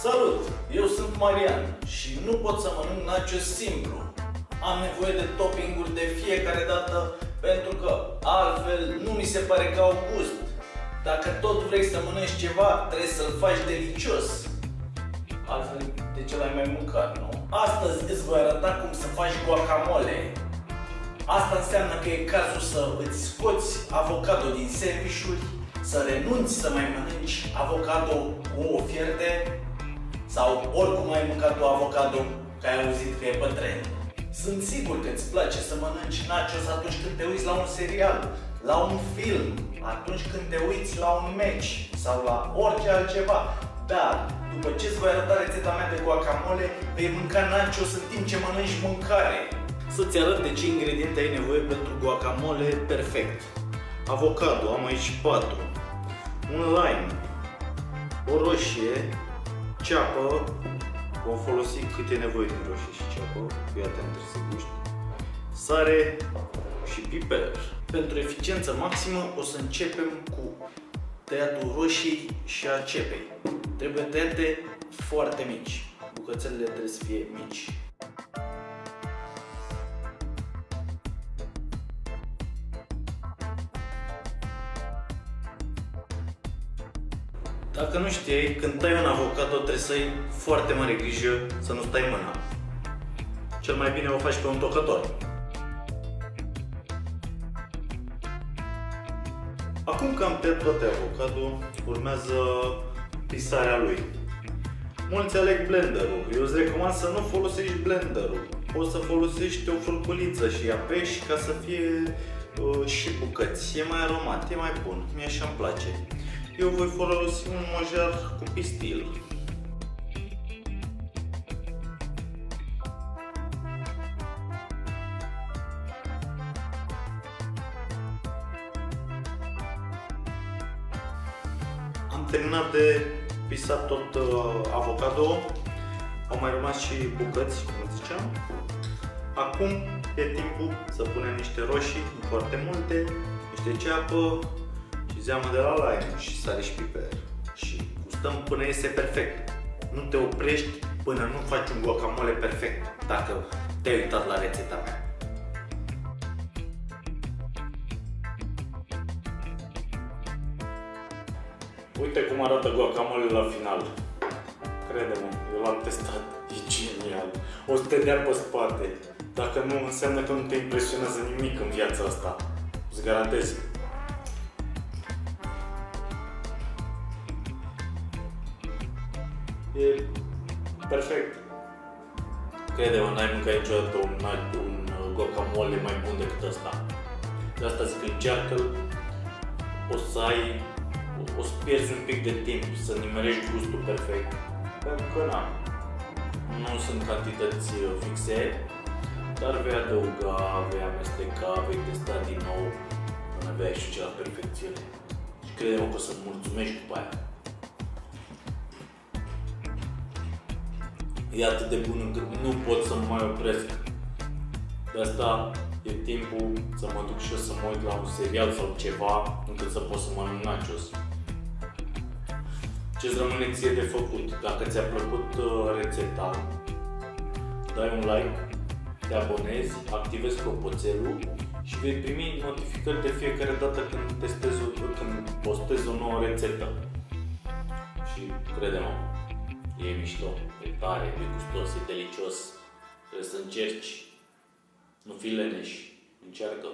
Salut! Eu sunt Marian și nu pot să mănânc nachos simplu. Am nevoie de topping-uri de fiecare dată pentru că altfel nu mi se pare că au gust. Dacă tot vrei să mănânci ceva, trebuie să-l faci delicios. Altfel, de ce l-ai mai mâncat, nu? Astăzi îți voi arăta cum să faci guacamole. Asta înseamnă că e cazul să îți scoți avocado din sandvișuri, să renunți să mai mănânci avocado cu ofierte sau oricum ai mâncat tu avocado, că ai auzit că e pe trend. Sunt sigur că îți place să mănânci nachos atunci când te uiți la un serial, la un film, atunci când te uiți la un meci sau la orice altceva. Dar, după ce îți voi arăta rețeta mea de guacamole, vei mânca nachos în timp ce mănânci mâncare. Să-ți arăt de ce ingrediente ai nevoie pentru guacamole perfect. Avocado, am aici 4. Un lime, o roșie, ceapă, vom folosi cât e nevoie din roșie și ceapă, fii atent, trebuie să guști, sare și piper. Pentru eficiență maximă o să începem cu tăiatul roșii și a cepei. Trebuie tăiate foarte mici, bucățelele trebuie să fie mici. Dacă nu știai, când tai un avocado trebuie să ai foarte mare grijă să nu stai mâna. Cel mai bine o faci pe un tocător. Acum că am tăiat toate avocado, urmează pisarea lui. Mulți aleg blenderul. Eu îți recomand să nu folosești blenderul. Poți să folosești o furculiță și apeși ca să fie și bucăți. E mai aromat, e mai bun. Mie așa îmi place. Eu voi folosi un mojar cu pistil. Am terminat de pisat tot avocado. Au mai rămas și bucăți, cum ziceam. Acum e timpul să punem niște roșii, foarte multe, niște ceapă, zeamă de la lime și sare și piper. Și gustăm până iese perfect. Nu te oprești până nu faci un guacamole perfect, dacă te-ai uitat la rețeta mea. Uite cum arată guacamole la final. Crede-mă, eu l-am testat. E genial. O să te dea pe spate. Dacă nu, înseamnă că nu te impresionează nimic în viața asta. Îți garantez. E perfect. Crede-mă, n-ai mâncat niciodată un guacamole mai bun decât ăsta. De asta zic, încearcă-l, o să pierzi un pic de timp să nimerești gustul perfect. Pentru că nu sunt cantități fixe, dar vei adăuga, vei amesteca, vei testa din nou până vei ajunge la perfecțiune. Și crede-mă că o să-mi mulțumești după aia. E atât de bun încât nu pot să mă mai opresc. De asta e timpul să mă duc și eu să mă uit la un serial sau ceva încât să pot să mănânc nachos. Ce-ți rămâne ție de făcut? Dacă ți-a plăcut rețeta, dai un like, te abonezi, activezi clopoțelul și vei primi notificări de fiecare dată când postez o nouă rețetă. Și crede-mă, e mișto, e tare, e gustos, e delicios. Trebuie să încerci. Nu fi leneș. Încearcă.